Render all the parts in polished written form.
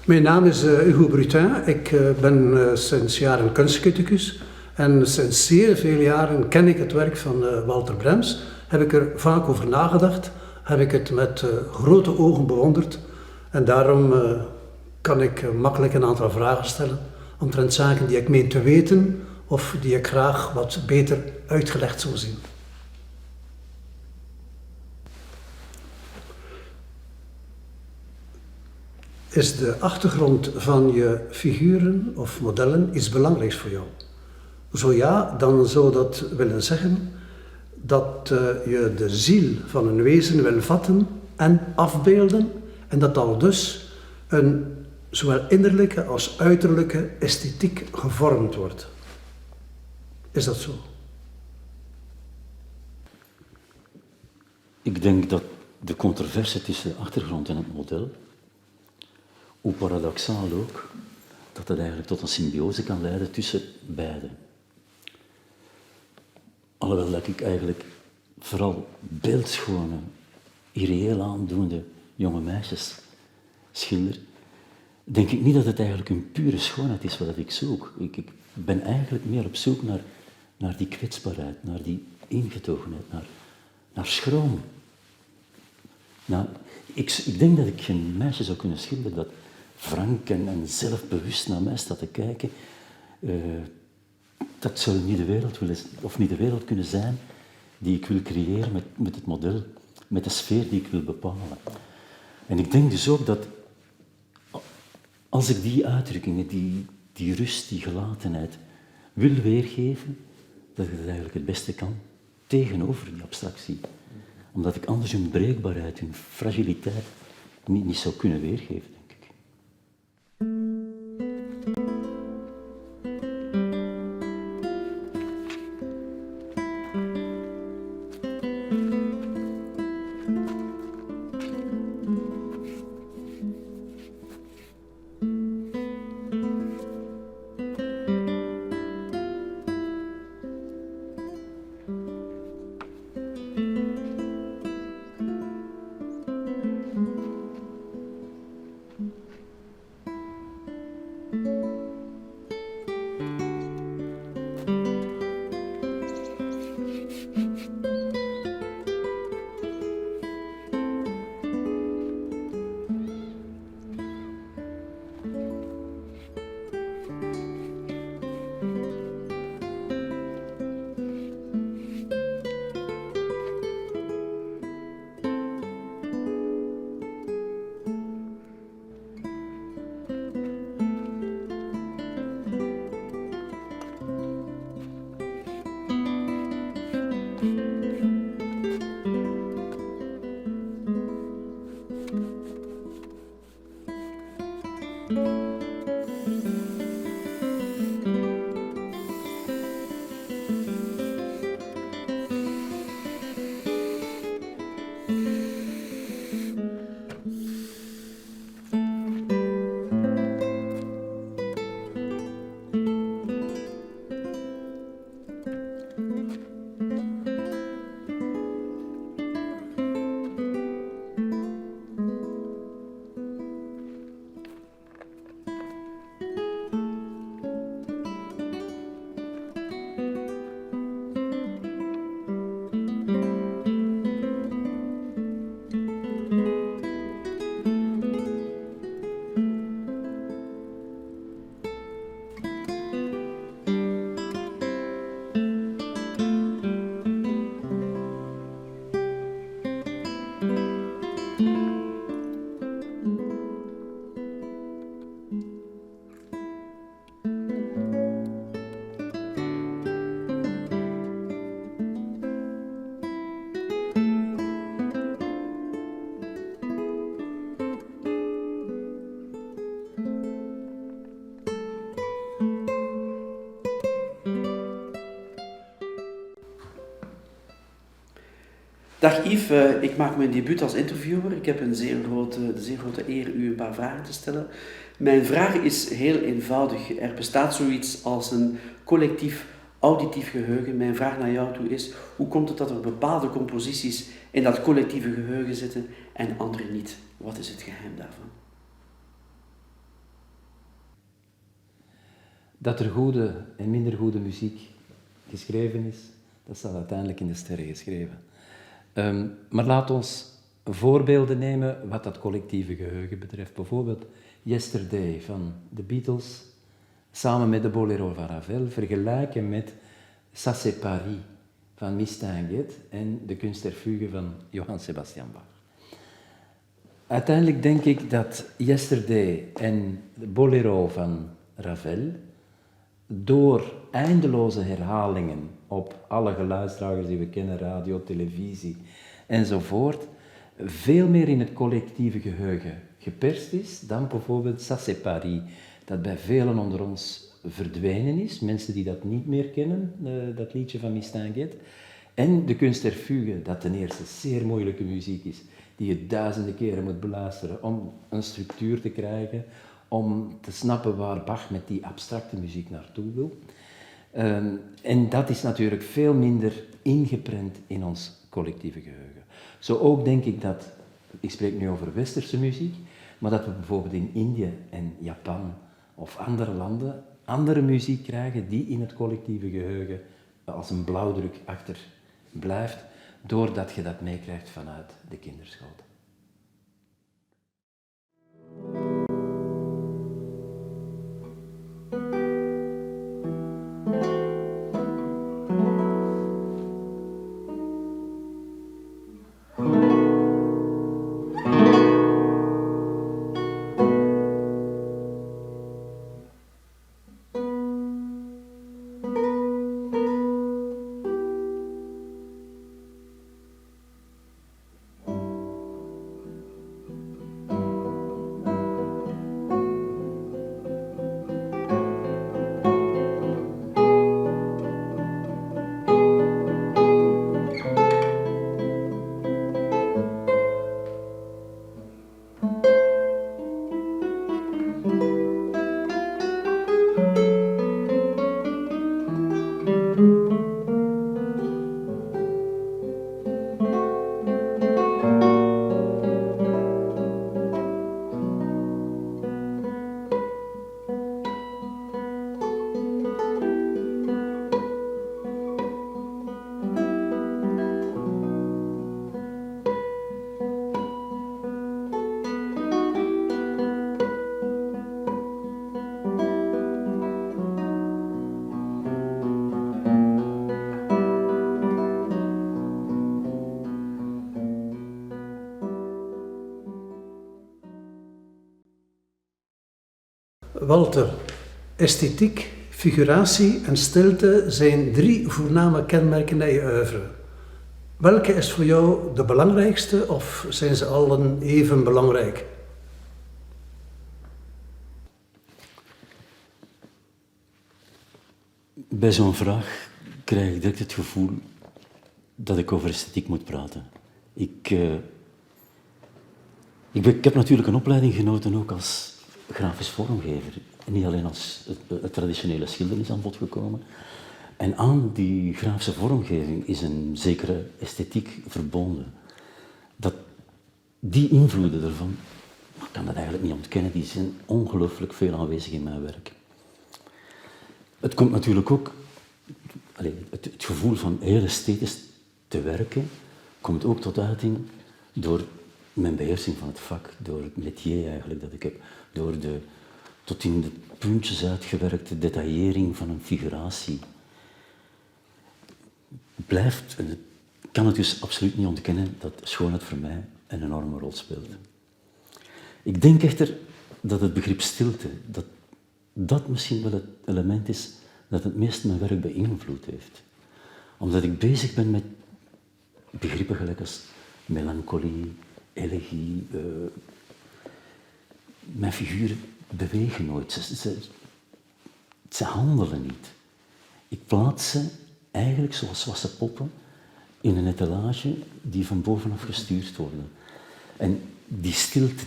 Mijn naam is Hugo Brutin. Ik ben sinds jaren kunstcriticus en sinds zeer veel jaren ken ik het werk van Walter Brems. Heb ik er vaak over nagedacht, heb ik het met grote ogen bewonderd en daarom kan ik makkelijk een aantal vragen stellen omtrent zaken die ik meen te weten of die ik graag wat beter uitgelegd zou zien. Is de achtergrond van je figuren of modellen iets belangrijks voor jou? Zo ja, dan zou dat willen zeggen dat je de ziel van een wezen wil vatten en afbeelden en dat al dus een zowel innerlijke als uiterlijke esthetiek gevormd wordt. Is dat zo? Ik denk dat de controverse tussen de achtergrond en het model, hoe paradoxaal ook, dat het eigenlijk tot een symbiose kan leiden tussen beide. Alhoewel dat ik eigenlijk vooral beeldschone, irreëel aandoende jonge meisjes schilder, denk ik niet dat het eigenlijk een pure schoonheid is wat ik zoek. Ik ben eigenlijk meer op zoek naar die kwetsbaarheid, naar die ingetogenheid, naar schroom. Nou, ik denk dat ik geen meisje zou kunnen schilderen dat frank en zelfbewust naar mij staat te kijken. Dat zou niet de wereld willen, of niet de wereld kunnen zijn die ik wil creëren met het model, met de sfeer die ik wil bepalen. En ik denk dus ook dat als ik die uitdrukkingen, die rust, die gelatenheid wil weergeven, dat ik dat eigenlijk het beste kan tegenover die abstractie. Omdat ik anders hun breekbaarheid, hun fragiliteit niet zou kunnen weergeven, denk ik. Dag Yves, ik maak mijn debuut als interviewer. Ik heb de zeer grote eer u een paar vragen te stellen. Mijn vraag is heel eenvoudig. Er bestaat zoiets als een collectief auditief geheugen. Mijn vraag naar jou toe is, hoe komt het dat er bepaalde composities in dat collectieve geheugen zitten en andere niet? Wat is het geheim daarvan? Dat er goede en minder goede muziek geschreven is, dat staat uiteindelijk in de sterren geschreven. Maar laat ons voorbeelden nemen wat dat collectieve geheugen betreft. Bijvoorbeeld Yesterday van de Beatles, samen met de Bolero van Ravel, vergelijken met Ça c'est Paris van Mistinguett en de Kunst der Fuge van Johann Sebastian Bach. Uiteindelijk denk ik dat Yesterday en de Bolero van Ravel door eindeloze herhalingen op alle geluidsdragers die we kennen, radio, televisie enzovoort, veel meer in het collectieve geheugen geperst is dan bijvoorbeeld Ça c'est Paris, dat bij velen onder ons verdwenen is, mensen die dat niet meer kennen, dat liedje van Mistinguett, en de Kunst der Fuge, dat ten eerste zeer moeilijke muziek is, die je duizenden keren moet beluisteren om een structuur te krijgen, om te snappen waar Bach met die abstracte muziek naartoe wil. En dat is natuurlijk veel minder ingeprent in ons collectieve geheugen. Zo ook denk ik dat, ik spreek nu over westerse muziek, maar dat we bijvoorbeeld in Indië en Japan of andere landen andere muziek krijgen die in het collectieve geheugen als een blauwdruk achter blijft, doordat je dat meekrijgt vanuit de kinderschoot. Walter, esthetiek, figuratie en stilte zijn 3 voorname kenmerken in je oeuvre. Welke is voor jou de belangrijkste of zijn ze allen even belangrijk? Bij zo'n vraag krijg ik direct het gevoel dat ik over esthetiek moet praten. Ik heb natuurlijk een opleiding genoten ook als grafisch vormgever. En niet alleen als het traditionele schilderen is aan bod gekomen. En aan die grafische vormgeving is een zekere esthetiek verbonden. Die invloeden ervan, ik kan dat eigenlijk niet ontkennen, die zijn ongelooflijk veel aanwezig in mijn werk. Het komt natuurlijk ook, het gevoel van heel esthetisch te werken, komt ook tot uiting door mijn beheersing van het vak, door het métier eigenlijk dat ik heb, door de tot in de puntjes uitgewerkte detaillering van een figuratie. Ik kan het dus absoluut niet ontkennen dat schoonheid voor mij een enorme rol speelt. Ik denk echter dat het begrip stilte, dat misschien wel het element is dat het meest mijn werk beïnvloed heeft. Omdat ik bezig ben met begrippen gelijk als melancholie, elegie. Mijn figuren bewegen nooit, ze handelen niet. Ik plaats ze eigenlijk zoals wassen poppen in een etalage die van bovenaf gestuurd worden. En die stilte,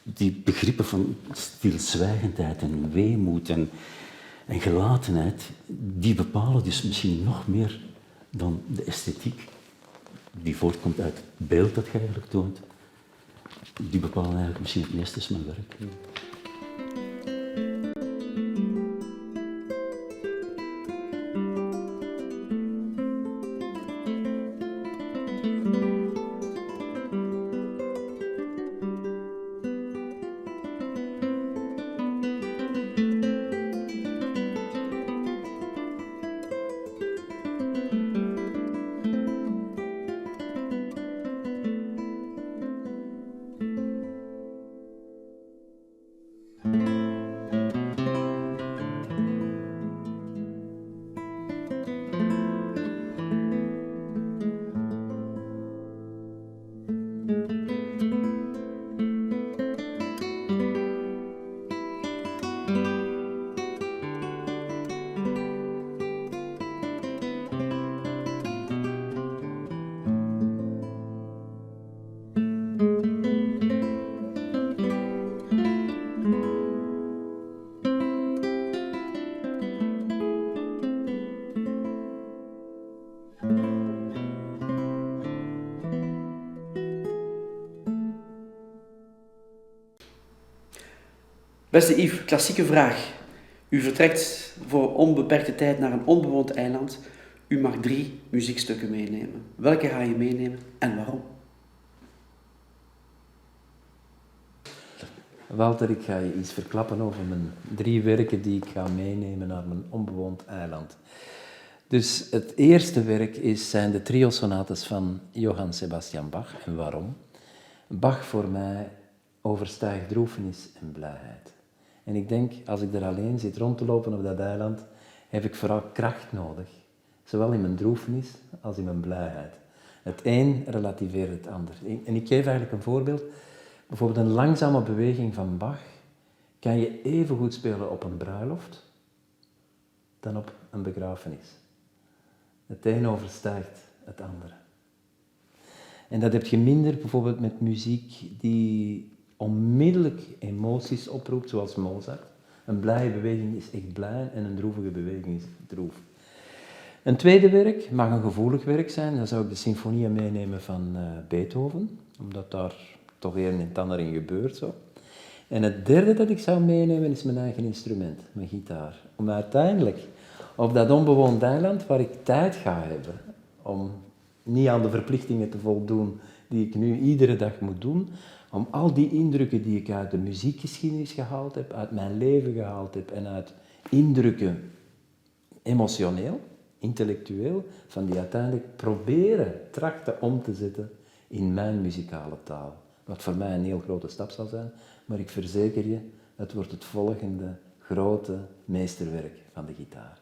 die begrippen van stilzwijgendheid en weemoed en gelatenheid, die bepalen dus misschien nog meer dan de esthetiek die voortkomt uit het beeld dat je eigenlijk toont. Die bepalen eigenlijk misschien het meeste is mijn werk. Beste Yves, klassieke vraag. U vertrekt voor onbeperkte tijd naar een onbewoond eiland. U mag 3 muziekstukken meenemen. Welke ga je meenemen en waarom? Walter, ik ga je iets verklappen over mijn 3 werken die ik ga meenemen naar mijn onbewoond eiland. Dus het eerste werk zijn de trio-sonates van Johann Sebastian Bach. En waarom? Bach voor mij overstijgt droefenis en blijheid. En ik denk, als ik er alleen zit rond te lopen op dat eiland, heb ik vooral kracht nodig. Zowel in mijn droefenis als in mijn blijheid. Het een relativeert het ander. En ik geef eigenlijk een voorbeeld. Bijvoorbeeld een langzame beweging van Bach kan je even goed spelen op een bruiloft dan op een begrafenis. Het een overstijgt het andere. En dat heb je minder bijvoorbeeld met muziek die onmiddellijk emoties oproept, zoals Mozart. Een blije beweging is echt blij en een droevige beweging is droef. Een tweede werk mag een gevoelig werk zijn. Dan zou ik de symfonieën meenemen van Beethoven, omdat daar toch een en het ander in gebeurt. Zo. En het derde dat ik zou meenemen is mijn eigen instrument, mijn gitaar. Om uiteindelijk op dat onbewoond eiland, waar ik tijd ga hebben om niet aan de verplichtingen te voldoen die ik nu iedere dag moet doen, om al die indrukken die ik uit de muziekgeschiedenis gehaald heb, uit mijn leven gehaald heb en uit indrukken emotioneel, intellectueel, van die uiteindelijk trachten om te zetten in mijn muzikale taal. Wat voor mij een heel grote stap zal zijn, maar ik verzeker je, het wordt het volgende grote meesterwerk van de gitaar.